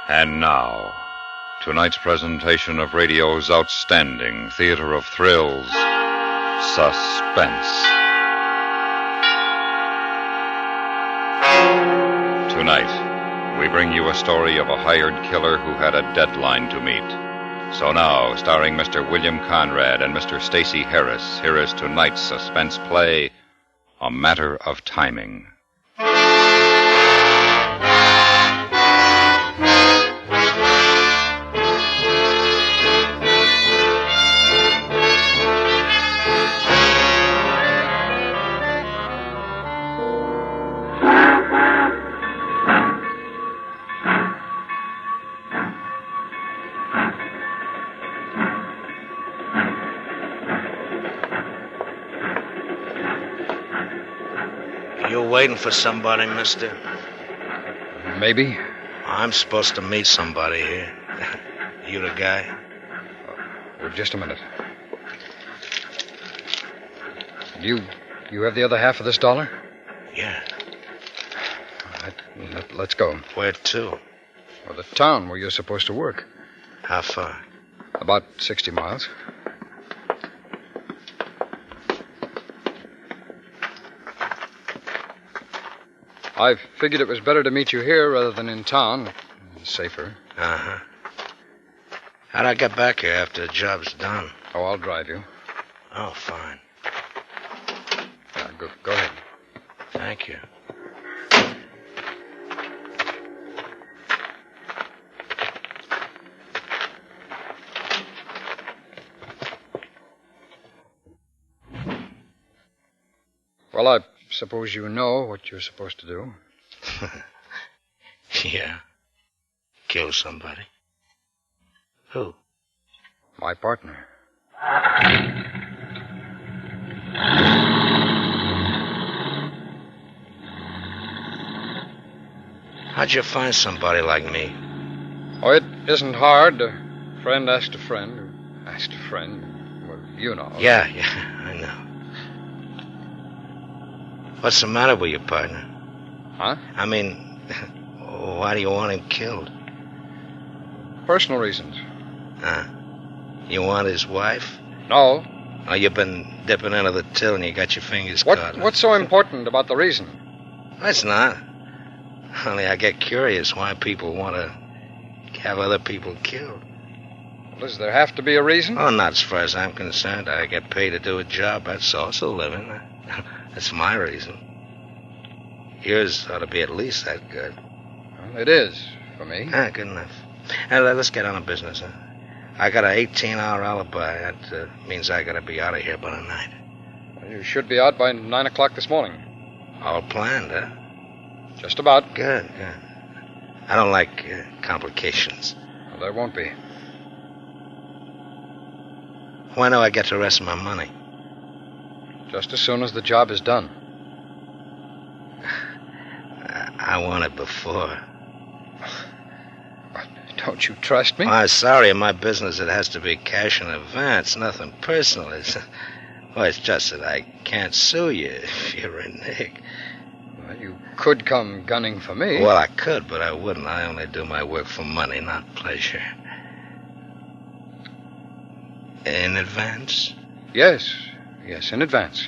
And now, tonight's presentation of radio's outstanding theater of thrills, Suspense. Tonight, we bring you a story of a hired killer who had a deadline to meet. So now, starring Mr. William Conrad and Mr. Stacey Harris, here is tonight's suspense play, A Matter of Timing. You waiting for somebody, mister? Maybe. I'm supposed to meet somebody here. You the guy? Just a minute. You have the other half of this dollar? Yeah. All right, let's go. Where to? Well, the town where you're supposed to work. How far? About 60 miles. I figured it was better to meet you here rather than in town. It's safer. Uh-huh. How'd I get back here after the job's done? Oh, I'll drive you. Oh, fine. Yeah, go ahead. Thank you. Well, I suppose you know what you're supposed to do. Yeah. Kill somebody. Who? My partner. How'd you find somebody like me? Oh, it isn't hard. A friend asked a friend who asked a friend. Well, you know. Yeah, I know. What's the matter with your partner? Huh? I mean, why do you want him killed? Personal reasons. You want his wife? No. Oh, you've been dipping into the till and you got your fingers caught. What's so important about the reason? It's not. Only I get curious why people want to have other people killed. Well, does there have to be a reason? Oh, not as far as I'm concerned. I get paid to do a job. That's also a living. That's my reason. Yours ought to be at least that good. Well, it is, for me. Good enough. Now, let's get on to business, huh? I got an 18-hour alibi. That means I got to be out of here by the night. Well, you should be out by 9 o'clock this morning. All planned, huh? Just about. Good. I don't like complications. Well, there won't be. When do I get the rest of my money? Just as soon as the job is done. I want it before. Don't you trust me? I'm sorry. In my business, it has to be cash in advance. Nothing personal. It's just that I can't sue you if you renege. Well, you could come gunning for me. Well, I could, but I wouldn't. I only do my work for money, not pleasure. In advance? Yes, in advance.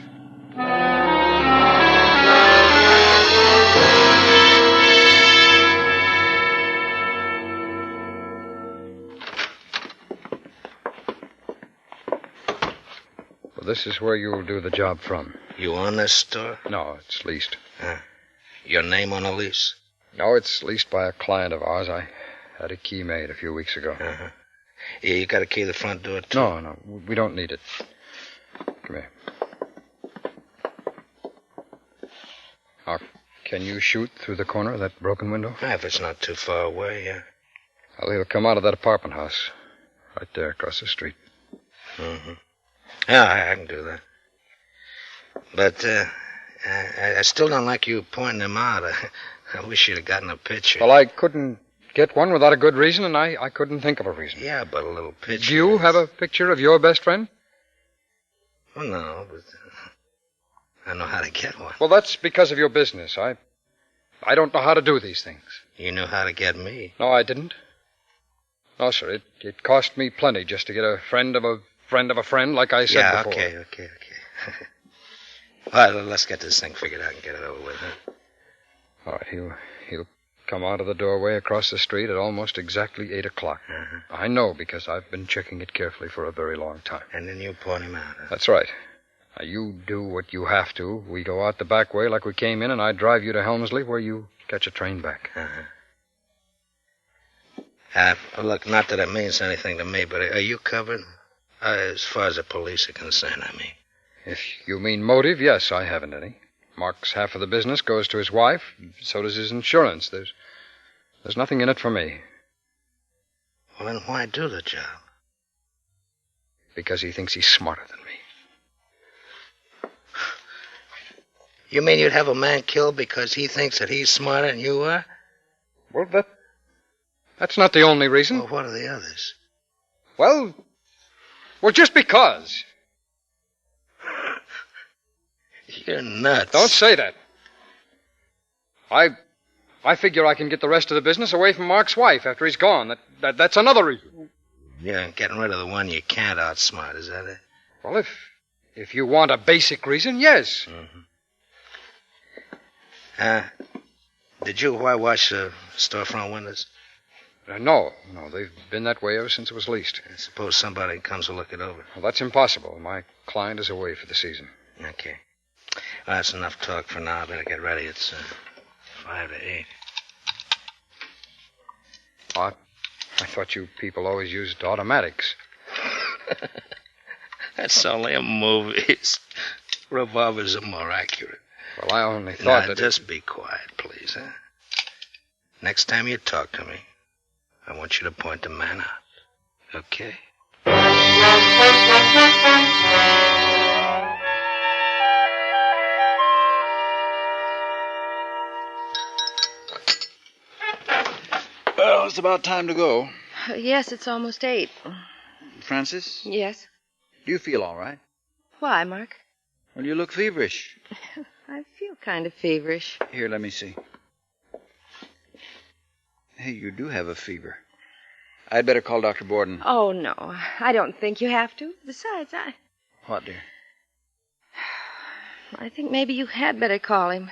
Well, this is where you'll do the job from. You own this store? No, it's leased. Your name on the lease? No, it's leased by a client of ours. I had a key made a few weeks ago. Uh-huh. Yeah, you got a key to the front door, too? No, we don't need it. Come here. Now, can you shoot through the corner of that broken window? If it's not too far away, yeah. Well, he'll come out of that apartment house. Right there across the street. Mm-hmm. Yeah, I can do that. But, I still don't like you pointing him out. I wish you'd have gotten a picture. Well, I couldn't get one without a good reason, and I couldn't think of a reason. Yeah, but a little picture. Do you have a picture of your best friend? Well, no, but I know how to get one. Well, that's because of your business. I don't know how to do these things. You knew how to get me. No, I didn't. No, sir. It cost me plenty just to get a friend of a friend of a friend, like I said before. Okay. All right, let's get this thing figured out and get it over with, huh? All right, he'll come out of the doorway across the street at almost exactly 8 o'clock. Uh-huh. I know because I've been checking it carefully for a very long time. And then you point him out, huh? That's right. Now, you do what you have to. We go out the back way like we came in, and I drive you to Helmsley where you catch a train back. Look, not that it means anything to me, but are you covered? As far as the police are concerned, I mean. If you mean motive, yes, I haven't any. Mark's half of the business goes to his wife. So does his insurance. There's nothing in it for me. Well, then why do the job? Because he thinks he's smarter than me. You mean you'd have a man killed because he thinks that he's smarter than you are? Well, that's not the only reason. Well, what are the others? Well, just because. You're nuts. Don't say that. I figure I can get the rest of the business away from Mark's wife after he's gone. That's another reason. Yeah, getting rid of the one you can't outsmart, is that it? Well, if you want a basic reason, yes. Mm-hmm. Did you whitewash the storefront windows? No, they've been that way ever since it was leased. I suppose somebody comes to look it over. Well, that's impossible. My client is away for the season. Okay. Well, that's enough talk for now. I better get ready. It's 5 to 8. I thought you people always used automatics. That's only in movies. Revolvers are more accurate. Well, I only thought that... Just be quiet, please, huh? Next time you talk to me, I want you to point the man out. Okay? Well, it's about time to go. Yes, it's almost 8. Francis? Yes? Do you feel all right? Why, Mark? Well, you look feverish. I feel kind of feverish. Here, let me see. Hey, you do have a fever. I'd better call Dr. Borden. Oh, no. I don't think you have to. Besides, What, dear? I think maybe you had better call him.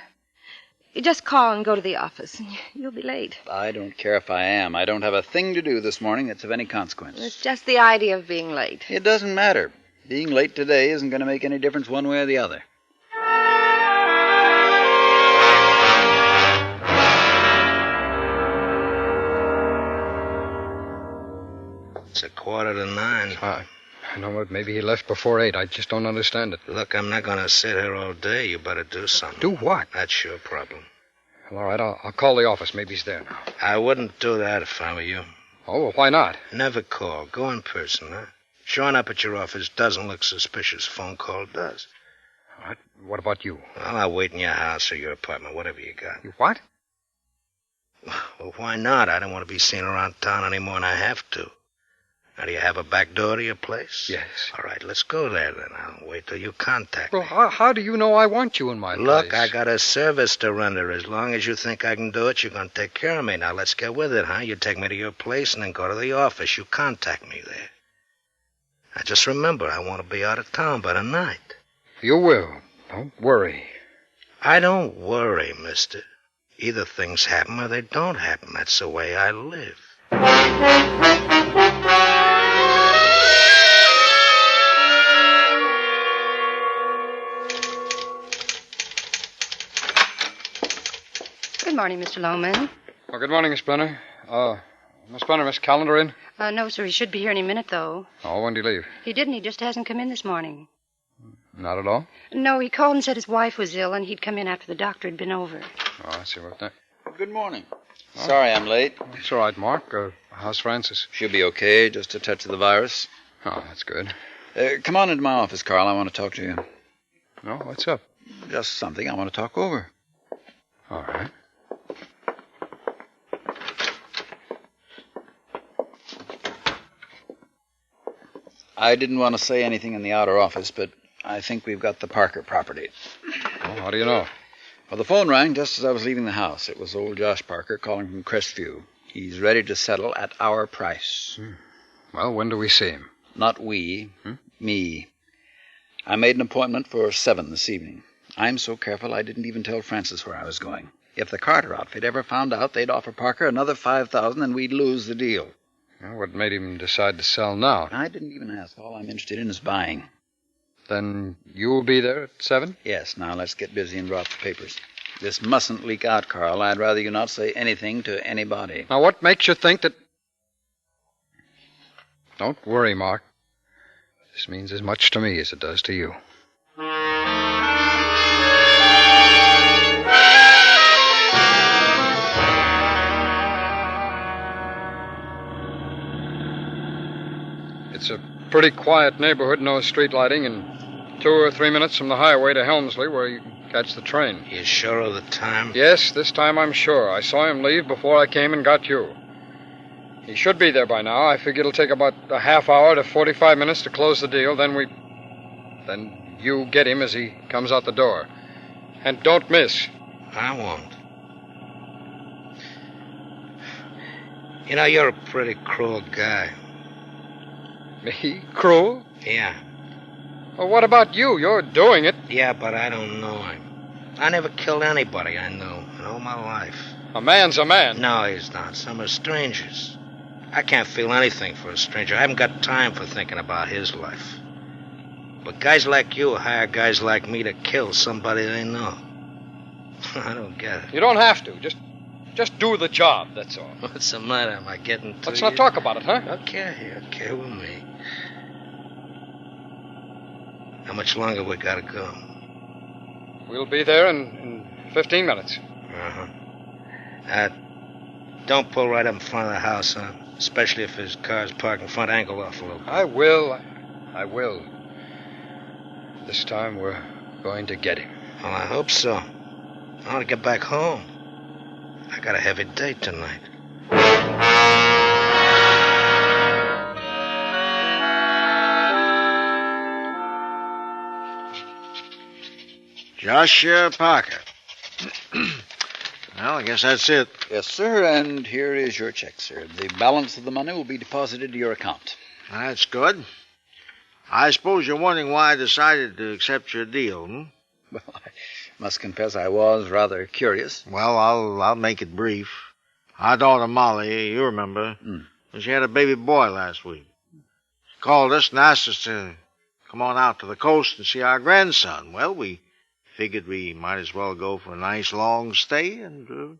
You just call and go to the office. You'll be late. I don't care if I am. I don't have a thing to do this morning that's of any consequence. It's just the idea of being late. It doesn't matter. Being late today isn't going to make any difference one way or the other. It's 8:45. I know what. Maybe he left before 8. I just don't understand it. Look, I'm not going to sit here all day. You better do something. Do what? That's your problem. Well, all right, I'll call the office. Maybe he's there now. I wouldn't do that if I were you. Oh, well, why not? Never call. Go in person, huh? Showing up at your office doesn't look suspicious. Phone call does. All right, what about you? Well, I'll wait in your house or your apartment, whatever you got. You what? Well, why not? I don't want to be seen around town any more than I have to. Now, do you have a back door to your place? Yes. All right, let's go there then. I'll wait till you contact Well, me. how do you know I want you in my Look, place? I got a service to render. As long as you think I can do it, you're going to take care of me. Now, let's get with it, huh? You take me to your place and then go to the office. You contact me there. Now, just remember, I want to be out of town by the night. You will. Don't worry. I don't worry, mister. Either things happen or they don't happen. That's the way I live. Good morning, Mr. Loman. Oh, good morning, Miss Brenner. Miss Brenner, Miss Callender in? No, sir, he should be here any minute, though. Oh, when did he leave? He didn't. He just hasn't come in this morning. Not at all? No, he called and said his wife was ill, and he'd come in after the doctor had been over. Oh, I see what that... Good morning. Sorry I'm late. It's all right, Mark. How's Francis? She'll be okay, just a touch of the virus. Oh, that's good. Come on into my office, Carl. I want to talk to you. No, what's up? Just something I want to talk over. All right. I didn't want to say anything in the outer office, but I think we've got the Parker property. Oh, how do you know? Well, the phone rang just as I was leaving the house. It was old Josh Parker calling from Crestview. He's ready to settle at our price. Well, when do we see him? Not we. Me. I made an appointment for 7 this evening. I'm so careful I didn't even tell Francis where I was going. If the Carter outfit ever found out, they'd offer Parker another $5,000 and we'd lose the deal. Well, what made him decide to sell now? I didn't even ask. All I'm interested in is buying. Then you'll be there at 7? Yes, now let's get busy and draw up the papers. This mustn't leak out, Carl. I'd rather you not say anything to anybody. Now, what makes you think that... Don't worry, Mark. This means as much to me as it does to you. It's a pretty quiet neighborhood, no street lighting, and 2 or 3 minutes from the highway to Helmsley where you can catch the train. You sure of the time? Yes, this time I'm sure. I saw him leave before I came and got you. He should be there by now. I figure it'll take about a half hour to 45 minutes to close the deal. Then you get him as he comes out the door. And don't miss. I won't. You know, you're a pretty cruel guy. Me? Cruel? Yeah. Well, what about you? You're doing it. Yeah, but I don't know him. I never killed anybody I know in all my life. A man's a man. No, he's not. Some are strangers. I can't feel anything for a stranger. I haven't got time for thinking about his life. But guys like you hire guys like me to kill somebody they know. I don't get it. You don't have to. Just do the job, that's all. What's the matter? Am I getting to Let's you? not talk about it, huh? Okay with me. How much longer we gotta go? We'll be there in 15 minutes. Don't pull right up in front of the house, huh? Especially if his car's parked in front, angle off a little bit. I will. This time we're going to get him. Well, I hope so. I want to get back home. I got a heavy date tonight. Joshua Parker. Well, I guess that's it. Yes, sir, and here is your check, sir. The balance of the money will be deposited to your account. That's good. I suppose you're wondering why I decided to accept your deal, Well, I must confess I was rather curious. Well, I'll make it brief. Our daughter Molly, you remember, she had a baby boy last week. She called us and asked us to come on out to the coast and see our grandson. Well, we figured we might as well go for a nice long stay and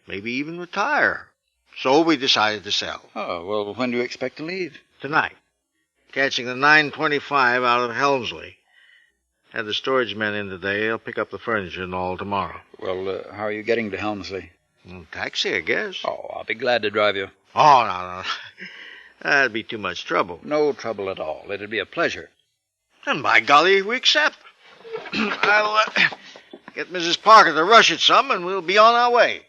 maybe even retire. So we decided to sell. Oh, well, when do you expect to leave? Tonight. Catching the 9:25 out of Helmsley. Had the storage men in today. They'll pick up the furniture and all tomorrow. Well, how are you getting to Helmsley? Taxi, I guess. Oh, I'll be glad to drive you. Oh, no. That'd be too much trouble. No trouble at all. It'd be a pleasure. And by golly, we accept. I'll get Mrs. Parker to rush it some, and we'll be on our way.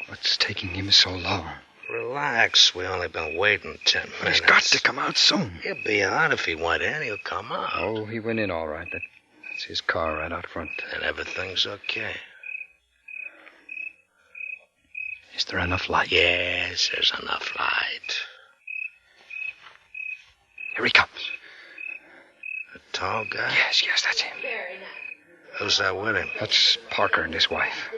What's taking him so long? Relax. We only been waiting 10 minutes. He's got to come out soon. He'll be out if he went in. He'll come out. Oh, he went in all right. That's his car right out front. And everything's okay. Is there enough light? Yes, there's enough light. Here he comes. A tall guy? Yes, that's him. Who's that with him? That's Parker and his wife.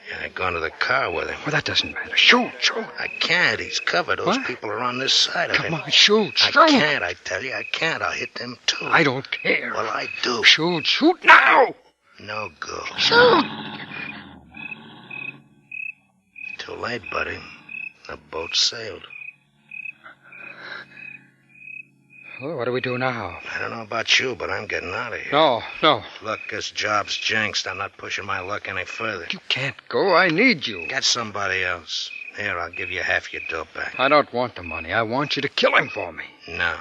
Yeah, I gone to the car with him. Well, that doesn't matter. Shoot. I can't. He's covered. Those What? people are on this side of him. Come on, shoot. I can't, I tell you. I can't. I'll hit them, too. I don't care. Well, I do. Shoot now. No go. Shoot. Too late, buddy. The boat sailed. Well, what do we do now? I don't know about you, but I'm getting out of here. No. Look, this job's jinxed. I'm not pushing my luck any further. You can't go. I need you. Get somebody else. Here, I'll give you half your dough back. I don't want the money. I want you to kill him for me. No.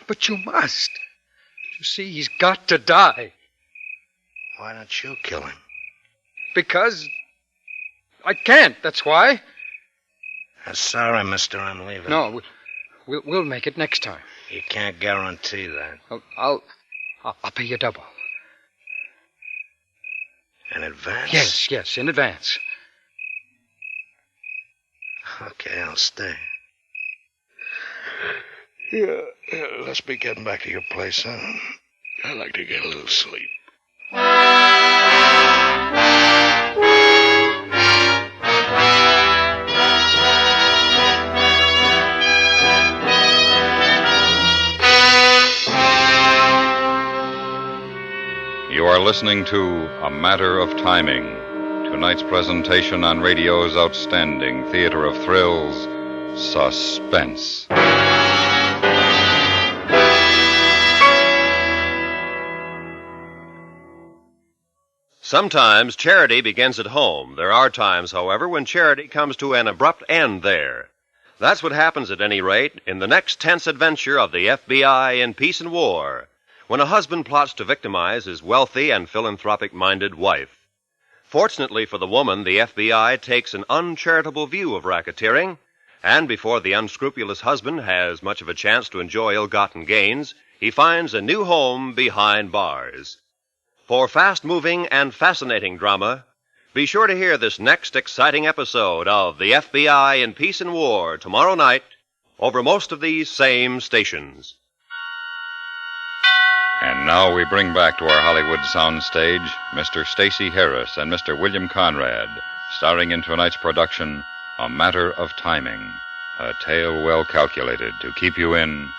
But you must. You see, he's got to die. Why don't you kill him? Because I can't, that's why. Sorry, mister, I'm leaving. No, we'll make it next time. You can't guarantee that. I'll pay you double. In advance? Yes, in advance. Okay, I'll stay. Yeah, let's be getting back to your place, huh? I'd like to get a little sleep. You are listening to A Matter of Timing, tonight's presentation on radio's outstanding theater of thrills, Suspense. Sometimes charity begins at home. There are times, however, when charity comes to an abrupt end there. That's what happens, at any rate, in the next tense adventure of the FBI in Peace and War, when a husband plots to victimize his wealthy and philanthropic-minded wife. Fortunately for the woman, the FBI takes an uncharitable view of racketeering, and before the unscrupulous husband has much of a chance to enjoy ill-gotten gains, he finds a new home behind bars. For fast-moving and fascinating drama, be sure to hear this next exciting episode of the FBI in Peace and War tomorrow night over most of these same stations. And now we bring back to our Hollywood soundstage Mr. Stacey Harris and Mr. William Conrad, starring in tonight's production, A Matter of Timing, a tale well calculated to keep you in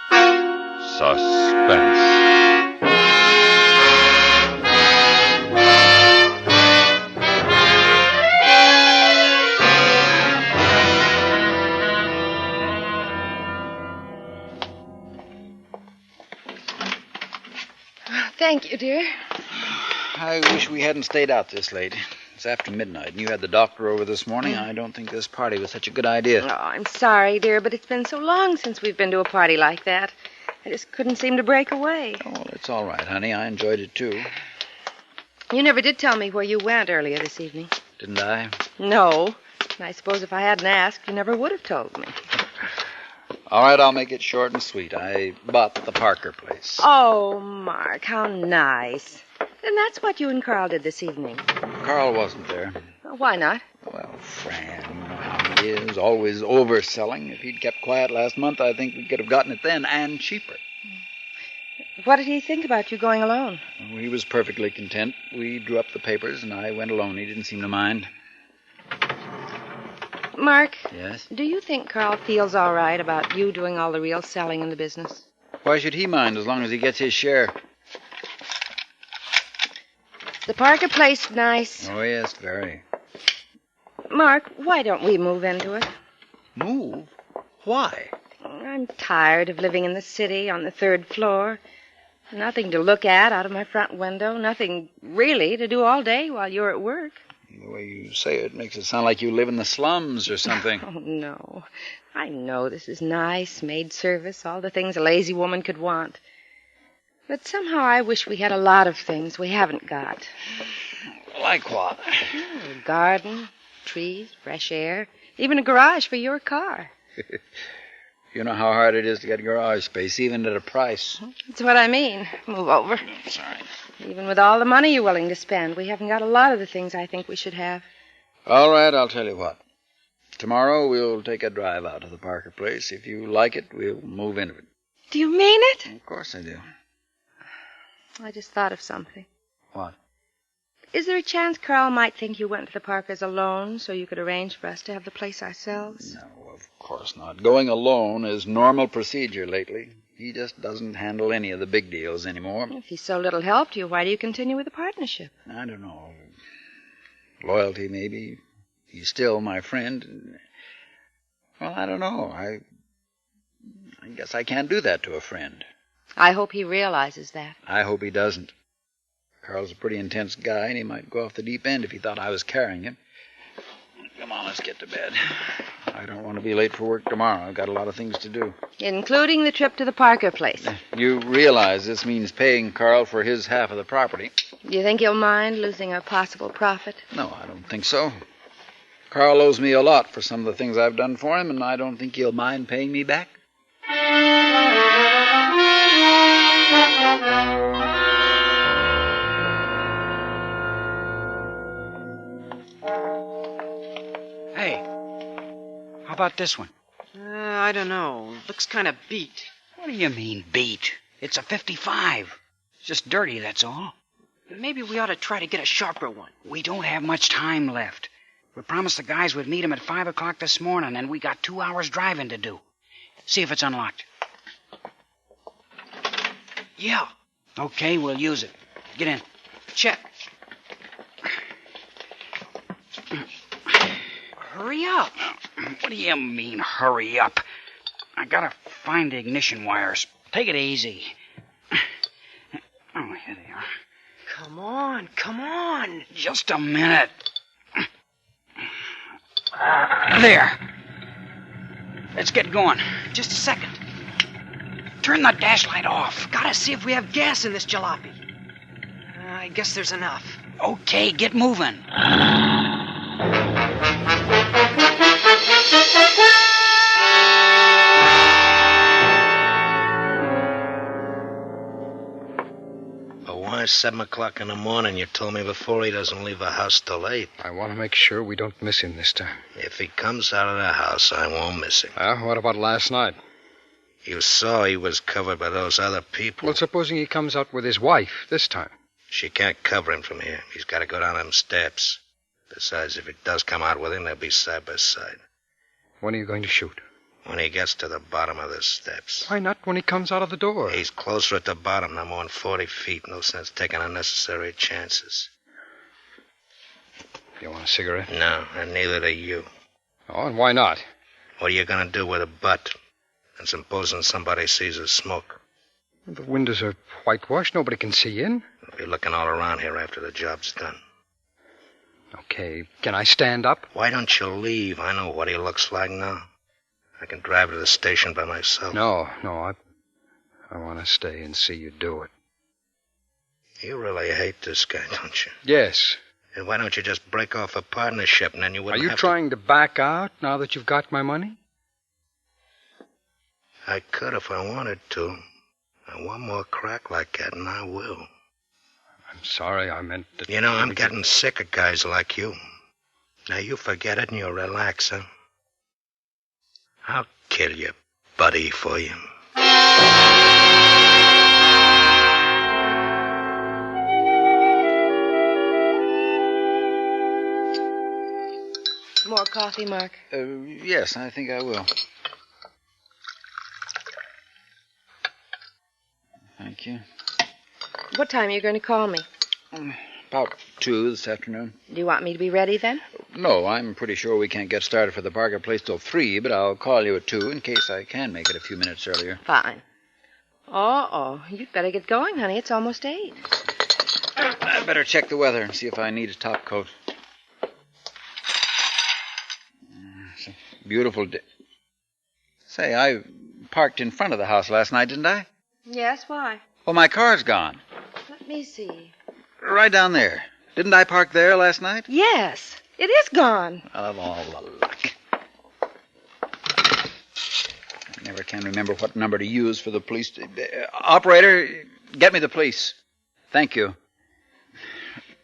suspense. Thank you, dear. I wish we hadn't stayed out this late. It's after midnight, and you had the doctor over this morning. I don't think this party was such a good idea. Oh, I'm sorry, dear, but it's been so long since we've been to a party like that. I just couldn't seem to break away. Oh, well, it's all right, honey. I enjoyed it, too. You never did tell me where you went earlier this evening. Didn't I? No. And I suppose if I hadn't asked, you never would have told me. All right, I'll make it short and sweet. I bought the Parker place. Oh, Mark, how nice. And that's what you and Carl did this evening. Carl wasn't there. Why not? Well, Fran, you know how he is, always overselling. If he'd kept quiet last month, I think we could have gotten it then, and cheaper. What did he think about you going alone? Well, he was perfectly content. We drew up the papers, and I went alone. He didn't seem to mind. Mark? Yes? Do you think Carl feels all right about you doing all the real selling in the business? Why should he mind as long as he gets his share? The Parker place nice. Oh, yes, very. Mark, why don't we move into it? Move? Why? I'm tired of living in the city on the third floor. Nothing to look at out of my front window. Nothing really to do all day while you're at work. The way you say it makes it sound like you live in the slums or something. Oh, no. I know this is nice, maid service, all the things a lazy woman could want. But somehow I wish we had a lot of things we haven't got. Like what? A garden, trees, fresh air, even a garage for your car. You know how hard it is to get garage space, even at a price. That's what I mean. Move over. Sorry. Even with all the money you're willing to spend, we haven't got a lot of the things I think we should have. All right, I'll tell you what. Tomorrow we'll take a drive out to the Parker place. If you like it, we'll move into it. Do you mean it? Of course I do. I just thought of something. What? Is there a chance Carl might think you went to the Parkers alone so you could arrange for us to have the place ourselves? No, of course not. Going alone is normal procedure lately. He just doesn't handle any of the big deals anymore. If he's so little help to you, why do you continue with the partnership? I don't know. Loyalty, maybe. He's still my friend. Well, I don't know. I guess I can't do that to a friend. I hope he realizes that. I hope he doesn't. Carl's a pretty intense guy, and he might go off the deep end if he thought I was carrying him. Come on, let's get to bed. I don't want to be late for work tomorrow. I've got a lot of things to do. Including the trip to the Parker place. You realize this means paying Carl for his half of the property. Do you think he'll mind losing a possible profit? No, I don't think so. Carl owes me a lot for some of the things I've done for him, and I don't think he'll mind paying me back. Hey, how about this one? I don't know. Looks kind of beat. What do you mean, beat? It's a 55. It's just dirty, that's all. Maybe we ought to try to get a sharper one. We don't have much time left. We promised the guys we'd meet 'em at 5 o'clock this morning, and we got 2 hours driving to do. See if it's unlocked. Yeah. Okay, we'll use it. Get in. Check. Hurry up. What do you mean, hurry up? I gotta find the ignition wires. Take it easy. Oh, here they are. Come on, come on. Just a minute. There. Let's get going. Just a second. Turn the dash light off. Gotta see if we have gas in this jalopy. I guess there's enough. Okay, get moving. But why 7 o'clock in the morning? You told me before he doesn't leave the house till 8. I want to make sure we don't miss him this time. If he comes out of the house, I won't miss him. What about last night? You saw he was covered by those other people. Well, supposing he comes out with his wife this time. She can't cover him from here. He's got to go down them steps. Besides, if it does come out with him, they'll be side by side. When are you going to shoot? When he gets to the bottom of the steps. Why not when he comes out of the door? He's closer at the bottom, no more than 40 feet. No sense taking unnecessary chances. You want a cigarette? No, and neither do you. Oh, and why not? What are you going to do with a butt? And supposing somebody sees us smoke? The windows are whitewashed. Nobody can see in. We'll be looking all around here after the job's done. Okay, can I stand up? Why don't you leave? I know what he looks like now. I can drive to the station by myself. No, I want to stay and see you do it. You really hate this guy, don't you? Yes. And why don't you just break off a partnership and then you wouldn't have have to... Are you trying to back out now that you've got my money? I could if I wanted to. And one more crack like that and I will. I'm sorry, I meant that... You know, I'm getting sick of guys like you. Now you forget it and you relax, huh? I'll kill you, buddy, for you. More coffee, Mark? Yes, I think I will. Thank you. What time are you going to call me? About 2 this afternoon. Do you want me to be ready then? No, I'm pretty sure we can't get started for the Parker place till 3, but I'll call you at 2 in case I can make it a few minutes earlier. Fine. You'd better get going, honey. It's almost 8. I'd better check the weather and see if I need a top coat. It's a beautiful day. Say, I parked in front of the house last night, didn't I? Yes, why? Well, my car's gone. Let me see. Right down there. Didn't I park there last night? Yes, it is gone. Of all the luck. I never can remember what number to use for the police. Operator, get me the police. Thank you.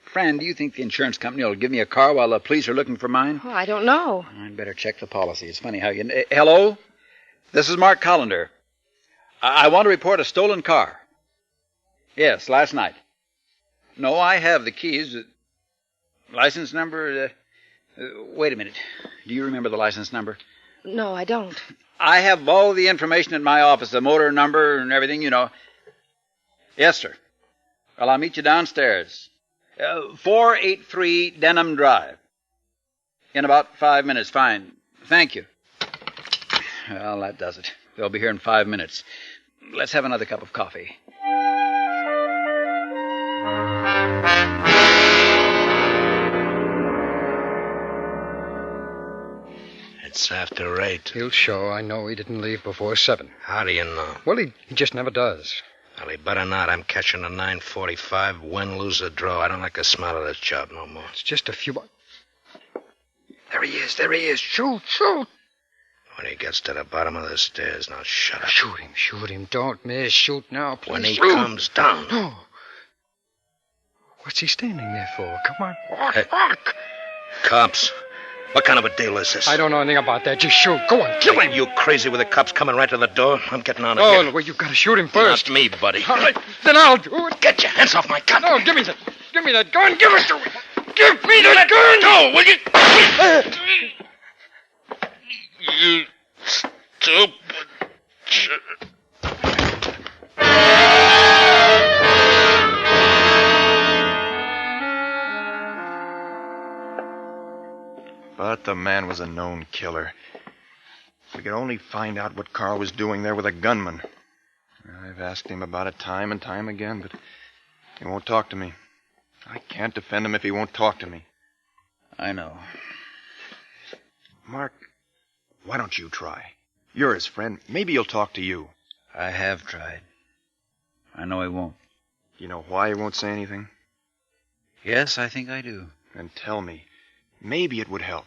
Friend, do you think the insurance company will give me a car while the police are looking for mine? Oh, I don't know. I'd better check the policy. It's funny how you... Hello? This is Mark Collender. I want to report a stolen car. Yes, last night. No, I have the keys. License number? Wait a minute. Do you remember the license number? No, I don't. I have all the information in my office, the motor number and everything, you know. Yes, sir. Well, I'll meet you downstairs. 483 Denham Drive. In about 5 minutes. Fine. Thank you. Well, that does it. They'll be here in 5 minutes. Let's have another cup of coffee. It's after 8. He'll show. I know he didn't leave before 7. How do you know? Well, he just never does. Well, he better not. I'm catching a 9:45. Win, lose, or draw. I don't like the smell of this job no more. It's just a few... There There he is. Shoot. When he gets to the bottom of the stairs, now shut up. Shoot him. Don't miss. Shoot now, please. When he comes down. No. What's he standing there for? Come on. Walk. Cops. What kind of a deal is this? I don't know anything about that. Just shoot. Go on, kill him. You crazy with the cops coming right to the door? I'm getting on it. Oh, well, you've got to shoot him first. Not me, buddy. All right, then I'll do it. Get your hands off my gun. No, give me that. Give me that gun. Give it to me. Give me that gun. No, will you? You stupid. But the man was a known killer. If we could only find out what Carl was doing there with a gunman. I've asked him about it time and time again, but he won't talk to me. I can't defend him if he won't talk to me. I know. Mark, why don't you try? You're his friend. Maybe he'll talk to you. I have tried. I know he won't. You know why he won't say anything? Yes, I think I do. Then tell me. Maybe it would help.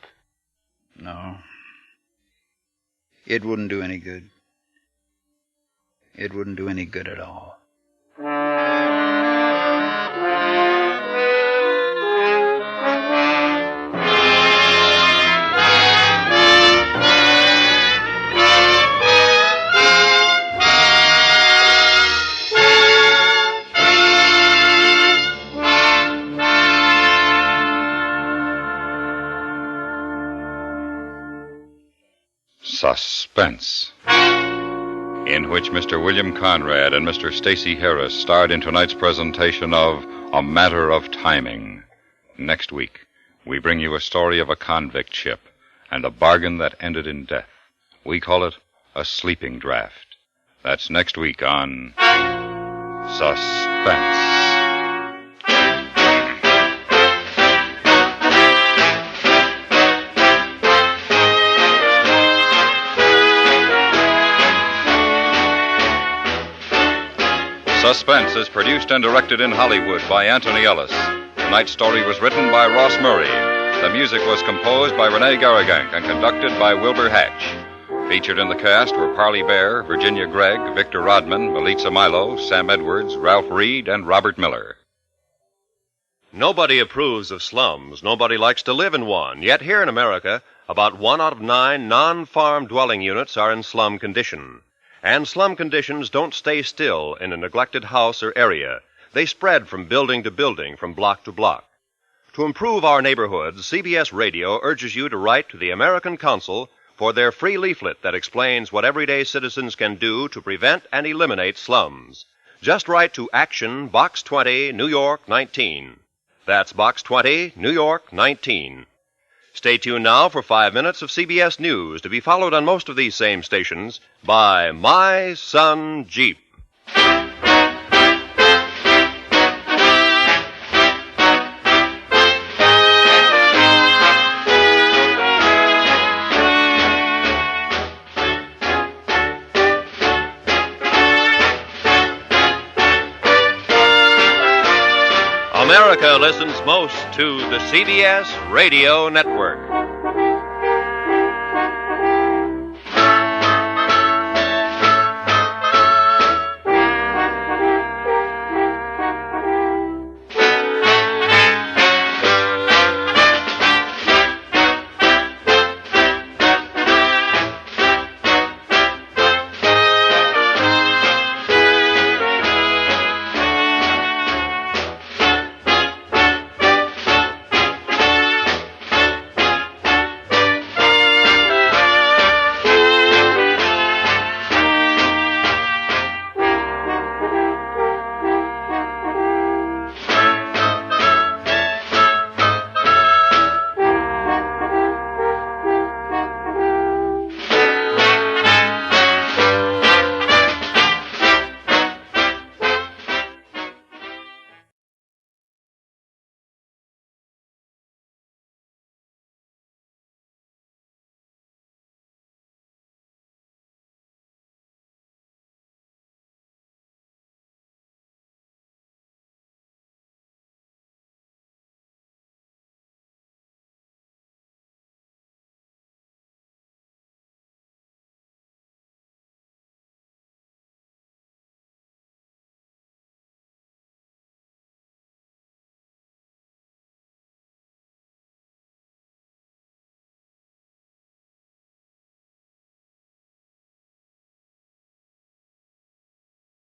No. It wouldn't do any good. It wouldn't do any good at all. Suspense, in which Mr. William Conrad and Mr. Stacy Harris starred in tonight's presentation of A Matter of Timing. Next week, we bring you a story of a convict ship and a bargain that ended in death. We call it a sleeping draft. That's next week on Suspense. Suspense is produced and directed in Hollywood by Anthony Ellis. Tonight's story was written by Ross Murray. The music was composed by Rene Garrigank and conducted by Wilbur Hatch. Featured in the cast were Parley Bear, Virginia Gregg, Victor Rodman, Melitza Milo, Sam Edwards, Ralph Reed, and Robert Miller. Nobody approves of slums. Nobody likes to live in one. Yet here in America, about 1 out of 9 non-farm dwelling units are in slum condition. And slum conditions don't stay still in a neglected house or area. They spread from building to building, from block to block. To improve our neighborhoods, CBS Radio urges you to write to the American Council for their free leaflet that explains what everyday citizens can do to prevent and eliminate slums. Just write to Action, Box 20, New York 19. That's Box 20, New York 19. Stay tuned now for 5 minutes of CBS News, to be followed on most of these same stations by My Son Jeep. America listens most to the CBS Radio Network.